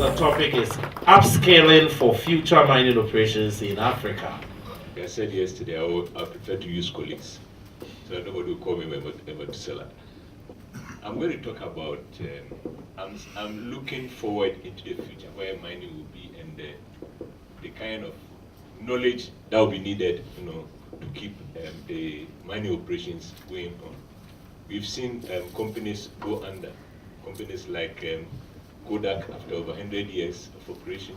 topic is upscaling for future mining operations in Africa. Like I said yesterday, I prefer to use colleagues, so nobody will call me a Methuselah. I'm going to talk about, I'm looking forward into the future where mining will be and the kind of knowledge that will be needed, to keep the mining operations going on. We've seen companies go under, companies like Kodak after over 100 years of operation,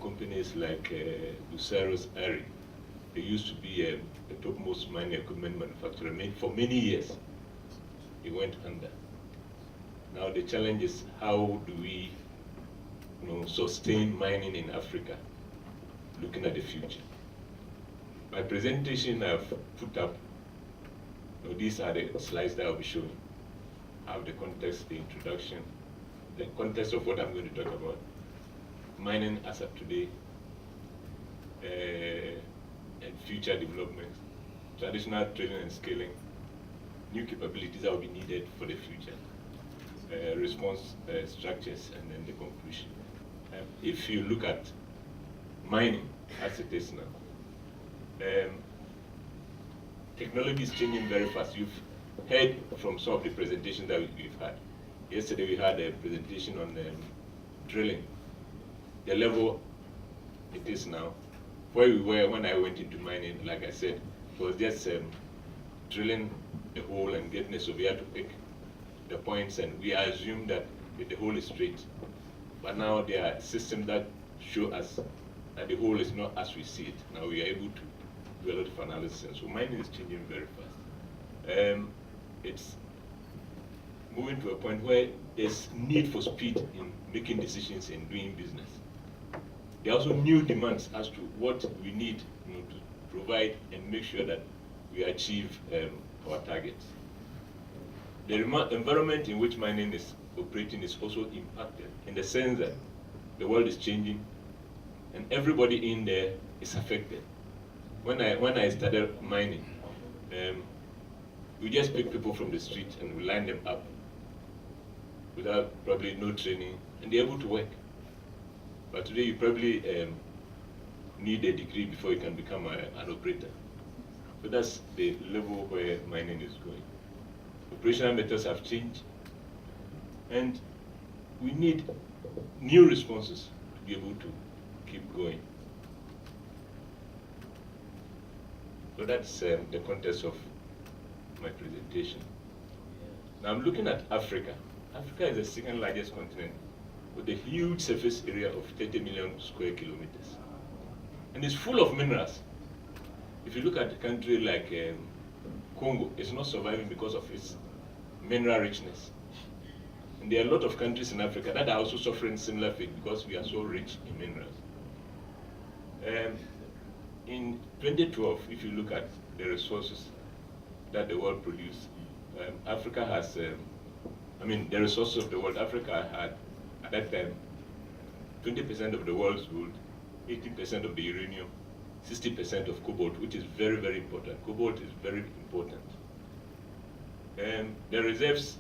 companies like Lucero's Ari. They used to be the topmost mining equipment manufacturer for many years. They went under. Now the challenge is how do we sustain mining in Africa, looking at the future. My presentation I've put up, these are the slides that I'll be showing. I have the context, the introduction, the context of what I'm going to talk about. Mining as of today, and future developments, traditional training and scaling, new capabilities that will be needed for the future, response structures, and then the conclusion. If you look at mining as it is now, technology is changing very fast. You've heard from some of the presentations that we've had. Yesterday we had a presentation on drilling, the level it is now. Where we were when I went into mining, like I said, it was just drilling a hole and getting a surveyor to pick the points, and we assume that the hole is straight. But now there are systems that show us that the hole is not as we see it. Now we are able to do a lot of analysis, and so mining is changing very fast. It's moving to a point where there's need for speed in making decisions and doing business. There are also new demands as to what we need to provide and make sure that we achieve our targets. The environment in which mining is operating is also impacted in the sense that the world is changing and everybody in there is affected. When I started mining, we just pick people from the street and we line them up without probably no training, and they're able to work. But today you probably need a degree before you can become an operator. So that's the level where mining is going. Operational methods have changed, and we need new responses to be able to keep going. So that's the context of my presentation. Now I'm looking at Africa. Africa is the second largest continent with a huge surface area of 30 million square kilometers. And it's full of minerals. If you look at a country like Congo, it's not surviving because of its mineral richness. And there are a lot of countries in Africa that are also suffering similar fate because we are so rich in minerals. In 2012, if you look at the resources that the world produced, Africa has, the resources of the world, Africa had, at that time, 20% of the world's gold, 18% of the uranium, 60% of cobalt, which is very, very important. Cobalt is very important. The reserves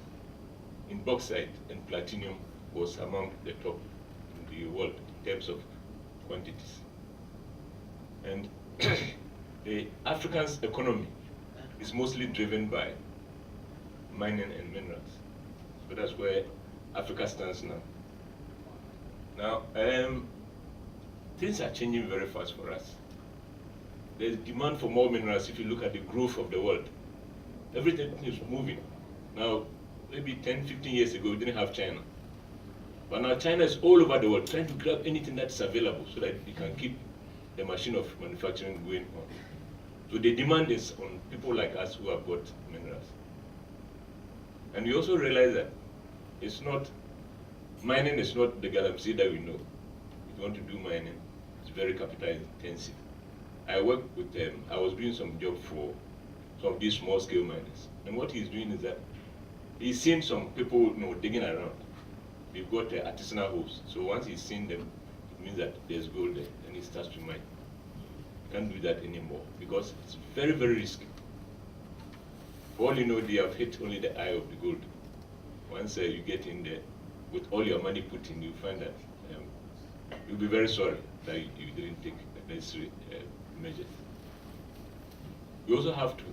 in bauxite and platinum was among the top in the world in terms of quantities. And the African's economy is mostly driven by mining and minerals. So that's where Africa stands now. Now, things are changing very fast for us. There's demand for more minerals if you look at the growth of the world. Everything is moving. Now, maybe 10, 15 years ago, we didn't have China. But now China is all over the world trying to grab anything that's available so that we can keep the machine of manufacturing going on. So the demand is on people like us who have got minerals. And we also realize that mining is not the galamsey that we know. If you want to do mining, it's very capital intensive. I worked with them. I was doing some job for some of these small scale miners. And what he's doing is that he's seen some people digging around. They've got artisanal holes. So once he's seen them, it means that there's gold there, and he starts to mine. You can't do that anymore because it's very, very risky. For all you know, they have hit only the eye of the gold. Once you get in there, with all your money put in, you find that you'll be very sorry that you didn't take the necessary measures. We also have to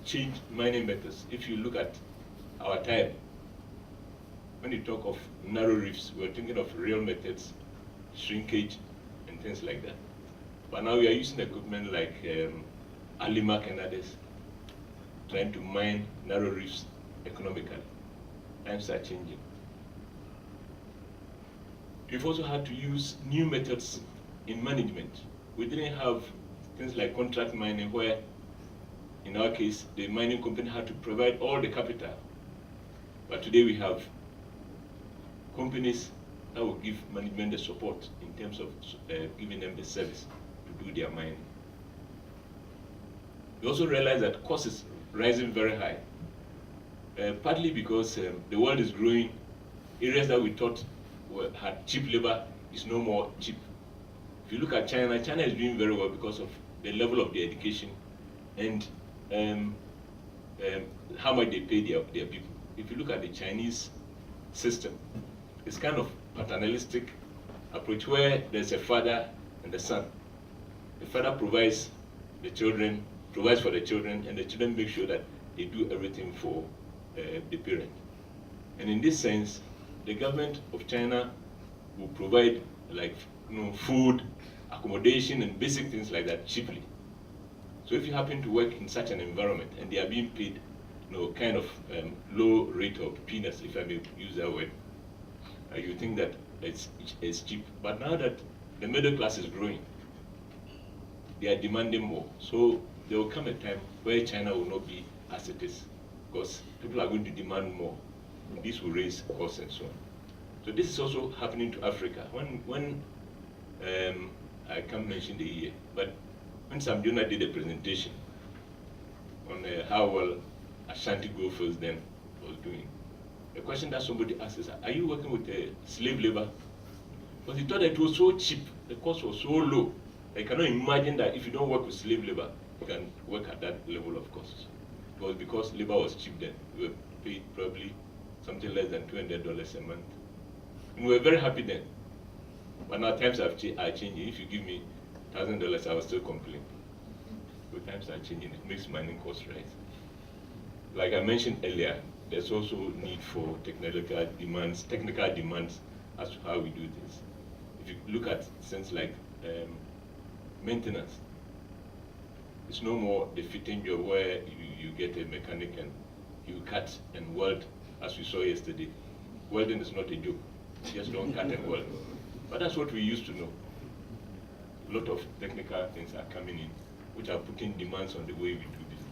change mining methods. If you look at our time, when you talk of narrow reefs, we're thinking of real methods, shrinkage, and things like that. But now we are using equipment like Alimak and others, trying to mine narrow reefs economically. Times are changing. We've also had to use new methods in management. We didn't have things like contract mining where, in our case, the mining company had to provide all the capital. But today we have companies that will give management the support in terms of giving them the service to do their mining. We also realize that cost is rising very high, partly because the world is growing. Areas that we thought had cheap labor is no more cheap. If you look at China, China is doing very well because of the level of their education and how much they pay their people. If you look at the Chinese system, it's kind of paternalistic approach where there's a father and a son. The father provides for the children, and the children make sure that they do everything for the parent. And in this sense, the government of China will provide like food, accommodation, and basic things like that cheaply. So if you happen to work in such an environment and they are being paid kind of low rate of peanuts, if I may use that word, you think that it's cheap. But now that the middle class is growing, they are demanding more. So there will come a time where China will not be as it is, because people are going to demand more. This will raise costs and so on. So this is also happening to Africa. When I can't mention the year, but when Sam Jonah did a presentation on how well Asante Gophers then was doing, the question that somebody asked is, are you working with slave labor? Because he thought that it was so cheap, the cost was so low. I cannot imagine that if you don't work with slave labor, you can work at that level of costs. It was because labor was cheap then. We were paid probably something less than $200 a month. And we were very happy then. But now times are changing. If you give me $1,000, I will still complain. But times are changing. It makes mining costs rise. Like I mentioned earlier, there's also need for technical demands as to how we do this. If you look at things like maintenance, it's no more the fitting job where you get a mechanic and you cut and weld, as we saw yesterday. Welding is not a joke. You just don't cut and weld. But that's what we used to know. A lot of technical things are coming in, which are putting demands on the way we do business.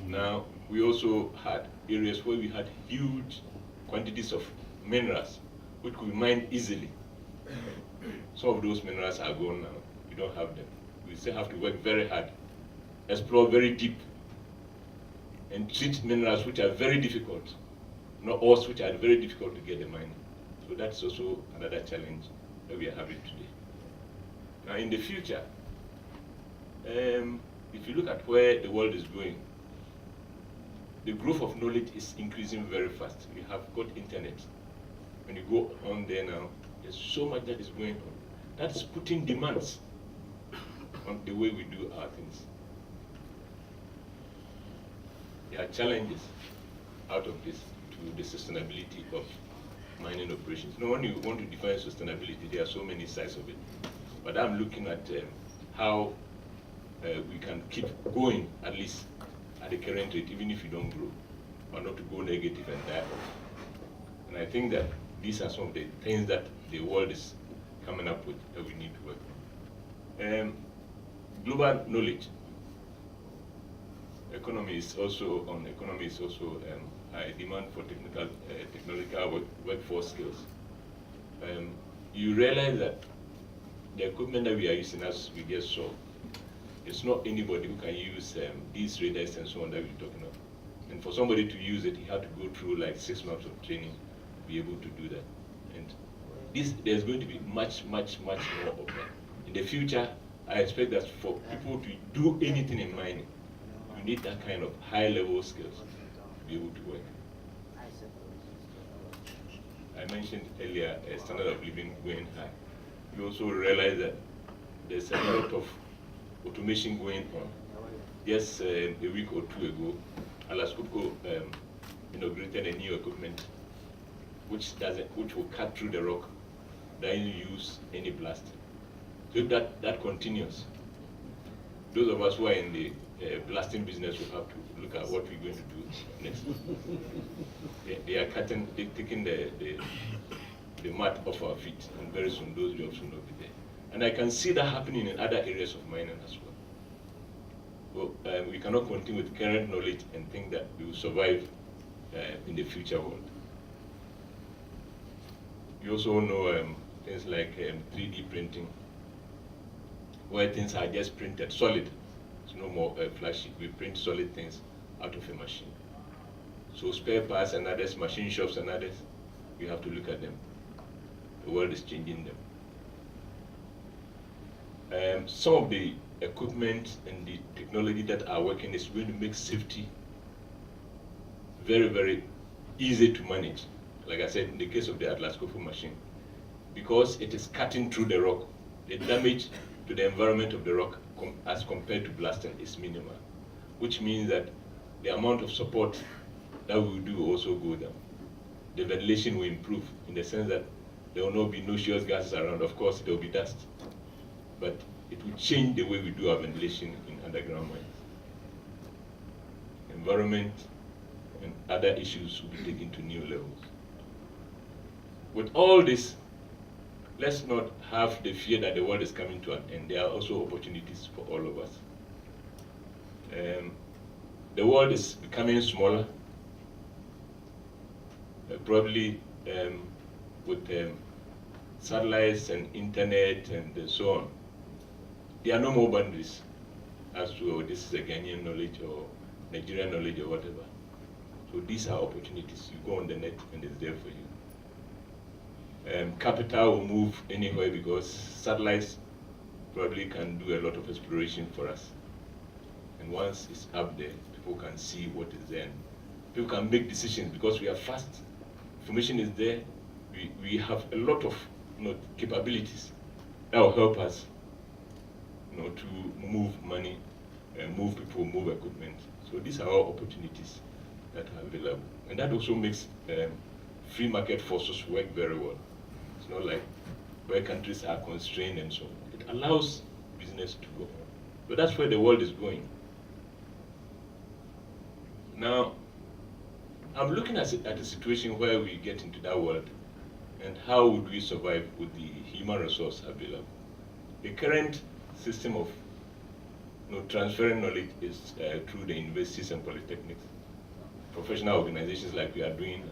Now, we also had areas where we had huge quantities of minerals, which could be mined easily. Some of those minerals are gone now. We don't have them. We still have to work very hard, explore very deep, and treat minerals which are very difficult, not ores which are very difficult to get the mining. So that's also another challenge that we are having today. Now in the future, if you look at where the world is going, the growth of knowledge is increasing very fast. We have got internet. When you go on there now, there's so much that is going on. That's putting demands on the way we do our things. There are challenges out of this to the sustainability of mining operations. Now, when you want to define sustainability, there are so many sides of it. But I'm looking at how we can keep going, at least at the current rate, even if you don't grow, or not to go negative and die off. And I think that these are some of the things that the world is coming up with that we need to work on. Global knowledge. Economy is also high demand for technological workforce skills. You realize that the equipment that we are using, as we just saw, it's not anybody who can use these radars and so on that we're talking about. And for somebody to use it, he had to go through like 6 months of training to be able to do that. And there's going to be much more of that. In the future, I expect that for people to do anything in mining, you need that kind of high-level skills to be able to work. mentioned earlier, standard of living going high. We also realize that there's a lot of automation going on. Just a week or two ago, Alaskopco inaugurated a new equipment which will cut through the rock, doesn't use any blast. So if that continues, those of us who are in the blasting business will have to look at what we're going to do next. They're taking the mat off our feet, and very soon those jobs will not be there. And I can see that happening in other areas of mining as well. So we cannot continue with current knowledge and think that we will survive in the future world. You also know things like 3D printing, where things are just printed solid. It's no more flashy. We print solid things out of a machine. So spare parts and others, machine shops and others, we have to look at them. The world is changing them. Some of the equipment and the technology that are working is going to make safety very, very easy to manage. Like I said, in the case of the Atlas Copco machine, because it is cutting through the rock, the damage to the environment of the rock as compared to blasting is minimal, which means that the amount of support that we will do will also go down. The ventilation will improve in the sense that there will not be noxious gases around. Of course, there will be dust, but it will change the way we do our ventilation in underground mines. Environment and other issues will be taken to new levels. With all this, let's not have the fear that the world is coming to an end. There are also opportunities for all of us. The world is becoming smaller, probably with satellites and internet and so on. There are no more boundaries as to this is a Ghanaian knowledge or Nigerian knowledge or whatever. So these are opportunities. You go on the net and it's there for you. Capital will move anywhere because satellites probably can do a lot of exploration for us. And once it's up there, people can see what is there. People can make decisions because we are fast. Information is there. We have a lot of capabilities that will help us to move money, move people, move equipment. So these are all opportunities that are available. And that also makes free market forces work very well. It's not like where countries are constrained and so on. It allows business to go on. But that's where the world is going. Now, I'm looking at a situation where we get into that world and how would we survive with the human resource available. The current system of transferring knowledge is through the universities and polytechnics, professional organizations like we are doing,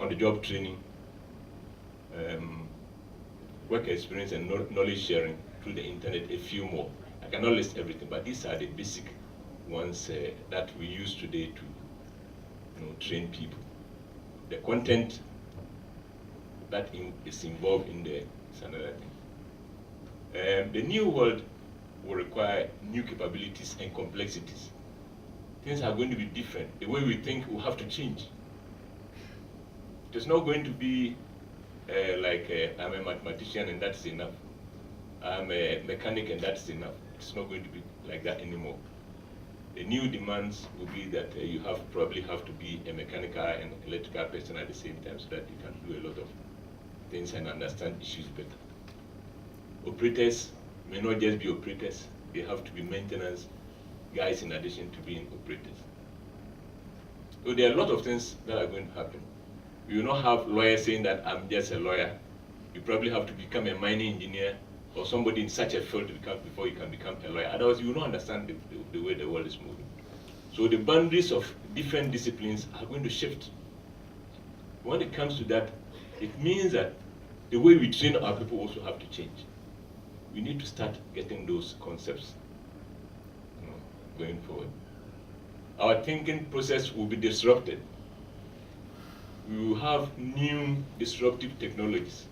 on-the-job training, work experience and knowledge sharing through the internet, a few more. I cannot list everything, but these are the basic ones that we use today to train people. The content that is involved in there is another thing. The new world will require new capabilities and complexities. Things are going to be different. The way we think will have to change. It's not going to be like I'm a mathematician and that's enough. I'm a mechanic and that's enough. It's not going to be like that anymore. The new demands will be that you probably have to be a mechanical and electrical person at the same time so that you can do a lot of things and understand issues better. Operators may not just be operators, they have to be maintenance guys in addition to being operators. So there are a lot of things that are going to happen. You will not have lawyers saying that I'm just a lawyer. You probably have to become a mining engineer or somebody in such a field before you can become a lawyer. Otherwise, you will not understand the way the world is moving. So the boundaries of different disciplines are going to shift. When it comes to that, it means that the way we train our people also have to change. We need to start getting those concepts going forward. Our thinking process will be disrupted. We will have new disruptive technologies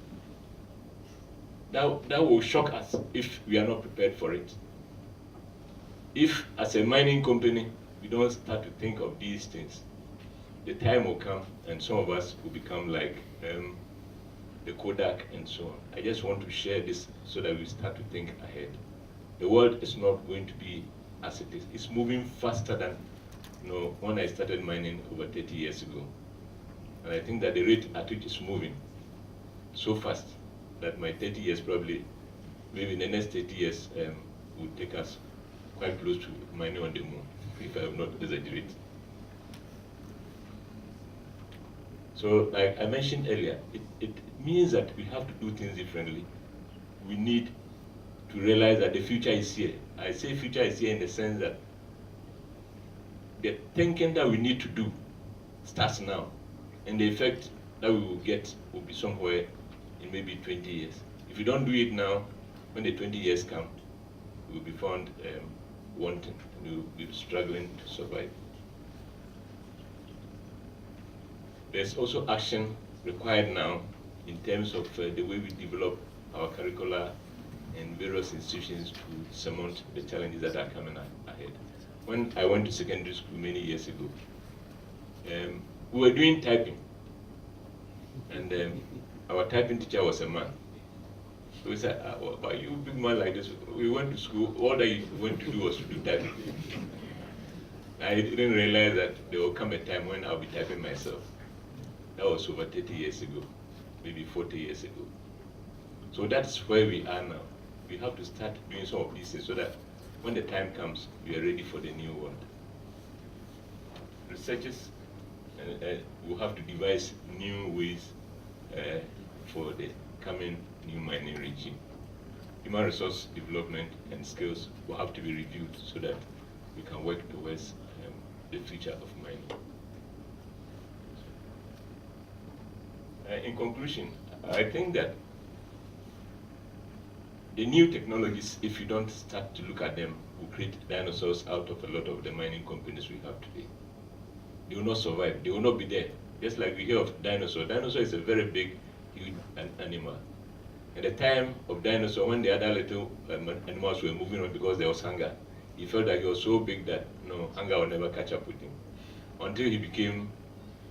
that will shock us if we are not prepared for it. If, as a mining company, we don't start to think of these things, the time will come and some of us will become like the Kodak and so on. I just want to share this so that we start to think ahead. The world is not going to be as it is. It's moving faster than when I started mining over 30 years ago. And I think that the rate at which it's moving so fast that my 30 years probably, maybe in the next 30 years, will take us quite close to mining on the moon, if I have not exaggerated. So, like I mentioned earlier, it means that we have to do things differently. We need to realize that the future is here. I say future is here in the sense that the thinking that we need to do starts now, and the effect that we will get will be somewhere in maybe 20 years. If we don't do it now, when the 20 years come, we will be found wanting, and we will be struggling to survive. There's also action required now in terms of the way we develop our curricula and various institutions to surmount the challenges that are coming ahead. When I went to secondary school many years ago, we were doing typing, and our typing teacher was a man. So we said, why you big man like this? We went to school, all that you went to do was to do typing. I didn't realize that there will come a time when I'll be typing myself. That was over 30 years ago, maybe 40 years ago. So that's where we are now. We have to start doing some of these things so that when the time comes, we are ready for the new world. Researchers will have to devise new ways for the coming new mining regime. Human resource development and skills will have to be reviewed so that we can work towards the future of mining. In conclusion, I think that the new technologies, if you don't start to look at them, will create dinosaurs out of a lot of the mining companies we have today. They will not survive. They will not be there. Just like we hear of dinosaur. Dinosaur is a very big, huge animal. At the time of dinosaur, when the other little animals were moving on because there was hunger, he felt that he was so big that hunger will never catch up with him. Until he became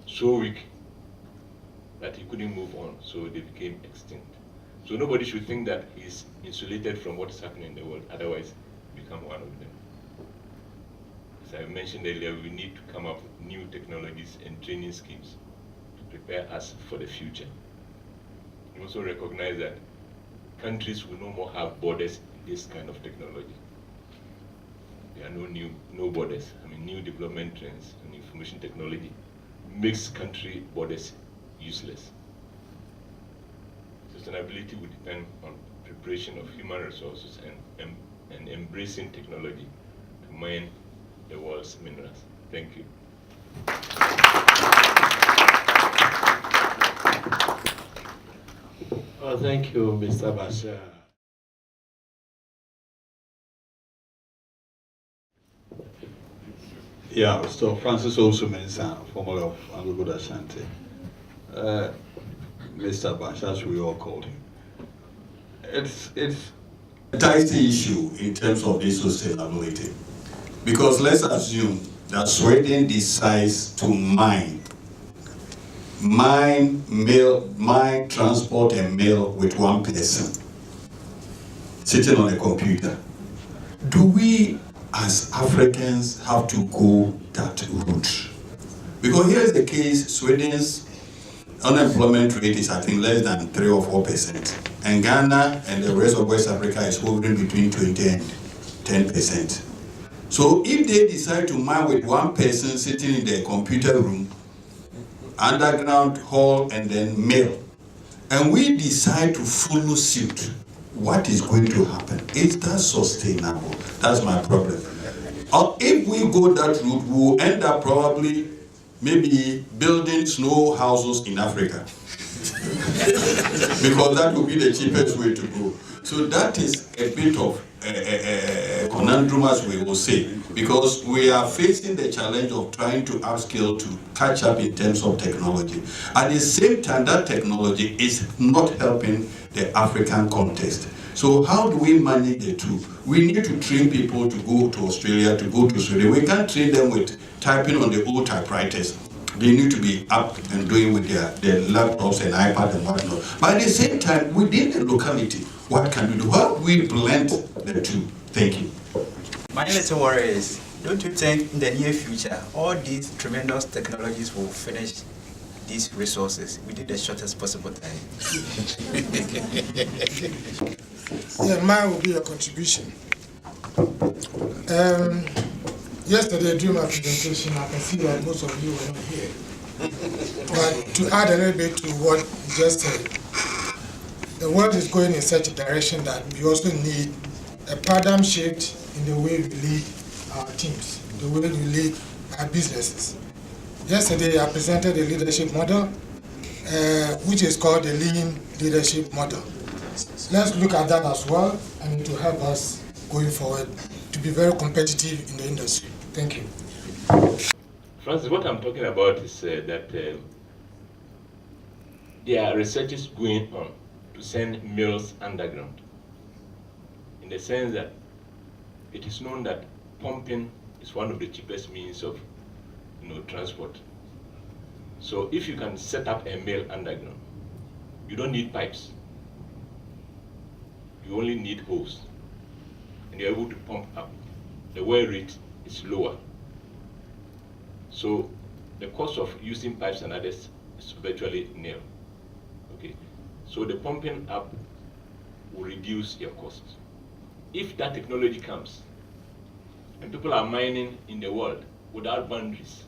so weak that he couldn't move on, so they became extinct. So nobody should think that he's insulated from what's happening in the world, otherwise become one of them. As I mentioned earlier, we need to come up with new technologies and training schemes to prepare us for the future. We also recognize that countries will no more have borders in this kind of technology. There are no borders. New development trends and information technology makes country borders useless. Sustainability will depend on preparation of human resources and embracing technology to mine the world's minerals. Thank you. Oh, thank you, Mr. Bashir. Yeah, so Francis also Mensah, formerly of Anglo Asante. Mr. Bash, as we all called him. It's a dicey issue in terms of this sustainability. Because let's assume that Sweden decides to mine, transport, and mail with one person sitting on a computer. Do we as Africans have to go that route? Because here's the case: Sweden's unemployment rate is, I think, less than 3 or 4%. And Ghana and the rest of West Africa is hovering between 20 and 10%. So if they decide to mine with one person sitting in their computer room, underground hall, and then mail, and we decide to follow suit, what is going to happen? Is that sustainable? That's my problem. Or if we go that route, we'll end up probably maybe building snow houses in Africa. Because that would be the cheapest way to go. So that is a bit of a conundrum, as we will say, because we are facing the challenge of trying to upskill to catch up in terms of technology. At the same time, that technology is not helping the African context. So how do we manage the two? We need to train people to go to Australia, to go to Sweden. We can't train them with typing on the old typewriters. They need to be up and doing with their laptops and iPad and whatnot. But at the same time, within the locality, what can we do? How do we blend the two? Thank you. My little worry is, don't you think in the near future, all these tremendous technologies will finish these resources within the shortest possible time? Yeah, mine will be a contribution. Yesterday during my presentation, I can see that most of you were not here. But to add a little bit to what you just said, the world is going in such a direction that we also need a paradigm shift in the way we lead our teams, the way we lead our businesses. Yesterday, I presented a leadership model, which is called the lean leadership model. Let's look at that as well, and it will help us going forward to be very competitive in the industry. Thank you. Francis, what I'm talking about is that there are researches going on to send mills underground, in the sense that it is known that pumping is one of the cheapest means of transport. So if you can set up a mill underground, you don't need pipes. You only need hose, and you're able to pump up. The wear rate is lower. So the cost of using pipes and others is virtually nil. Okay, so the pumping up will reduce your costs. If that technology comes, and people are mining in the world without boundaries,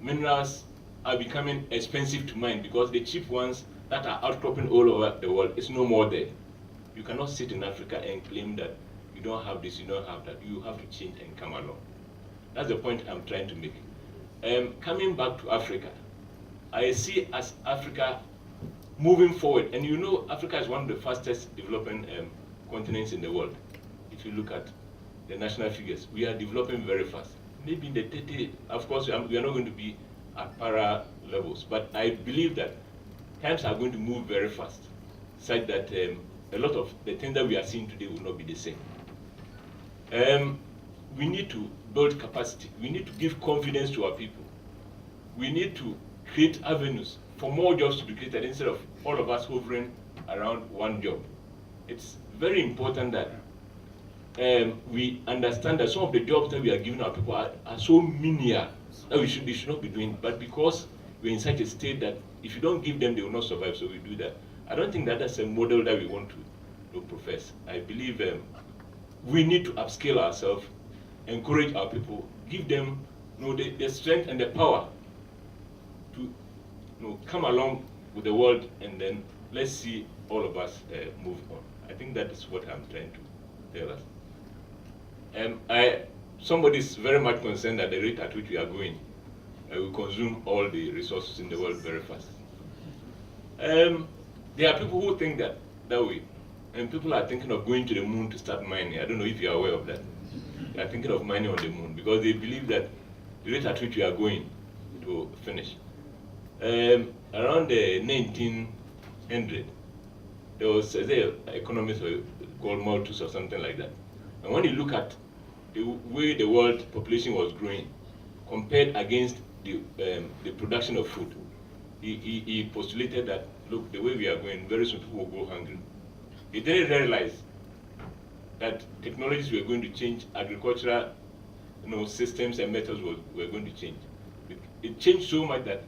minerals are becoming expensive to mine because the cheap ones that are outcropping all over the world is no more there. You cannot sit in Africa and claim that you don't have this, you don't have that. You have to change and come along. That's the point I'm trying to make. Coming back to Africa, I see as Africa moving forward, and Africa is one of the fastest developing continents in the world. If you look at the national figures, we are developing very fast. Maybe in the 30, of course, we are not going to be at para levels, but I believe that times are going to move very fast, such that a lot of the things that we are seeing today will not be the same. We need to build capacity. We need to give confidence to our people. We need to create avenues for more jobs to be created instead of all of us hovering around one job. It's very important that we understand that some of the jobs that we are giving our people are so menial that they should not be doing. But because we're in such a state that if you don't give them, they will not survive, so we do that. I don't think that that's a model that we want to profess. I believe we need to upscale ourselves, encourage our people, give them the strength and the power to come along with the world, and then let's see all of us move on. I think that is what I'm trying to tell us. Somebody is very much concerned at the rate at which we are going. We consume all the resources in the world very fast. There are people who think that way, and people are thinking of going to the moon to start mining. I don't know if you are aware of that. They are thinking of mining on the moon because they believe that the rate at which we are going to finish. Around the 1900, there was an economist called Malthus or something like that. And when you look at the way the world population was growing compared against the production of food, he postulated that, look, the way we are going, very soon people will go hungry. He didn't realize that technologies were going to change, agricultural systems and methods were going to change. It changed so much that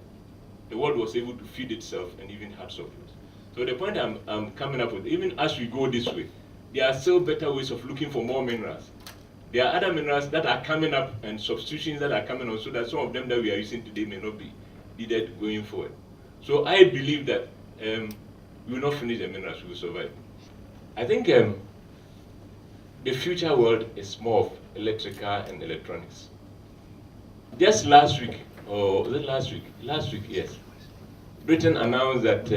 the world was able to feed itself and even had surplus. So the point I'm coming up with, even as we go this way, there are still better ways of looking for more minerals. There are other minerals that are coming up and substitutions that are coming on, so that some of them that we are using today may not be needed going forward. So I believe that we will not finish the minerals, we will survive. I think the future world is more of electrical and electronics. Just last week, or was it last week? Last week, yes. Britain announced that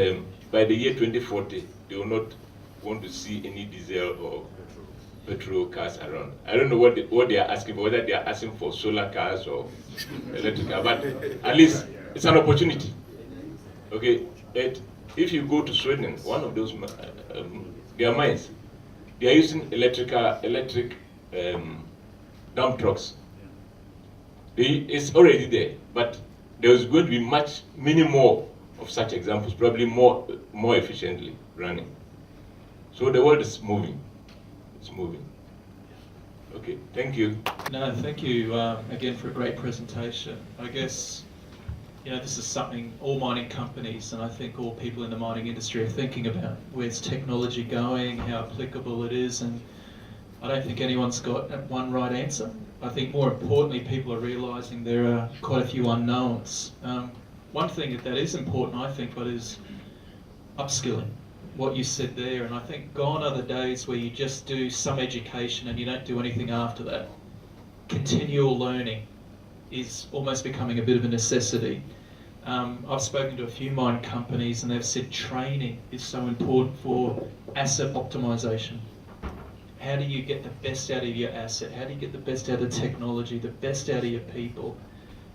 by the year 2040, they will not want to see any diesel or petrol cars around. I don't know what they are asking for, whether they are asking for solar cars or electric cars, but at least it's an opportunity. Okay, if you go to Sweden, one of those their mines, they are using electric dump trucks. It's already there, but there's going to be many more of such examples, probably more efficiently running. So the world is moving. It's moving. Okay, thank you. No, thank you again for a great presentation. I guess, you know, this is something all mining companies and I think all people in the mining industry are thinking about. Where's technology going, how applicable it is, and I don't think anyone's got one right answer. I think more importantly, people are realising there are quite a few unknowns. One thing that is important, I think, but is upskilling. What you said there, and I think gone are the days where you just do some education and you don't do anything after that. Continual learning is almost becoming a bit of a necessity. I've spoken to a few mine companies and they've said training is so important for asset optimization. How do you get the best out of your asset? How do you get the best out of technology, the best out of your people?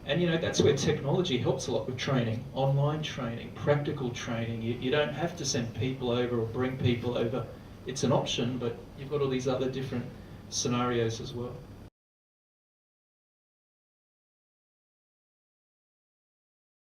And you know, that's where technology helps a lot with training, online training, practical training. You don't have to send people over or bring people over. It's an option, but you've got all these other different scenarios as well.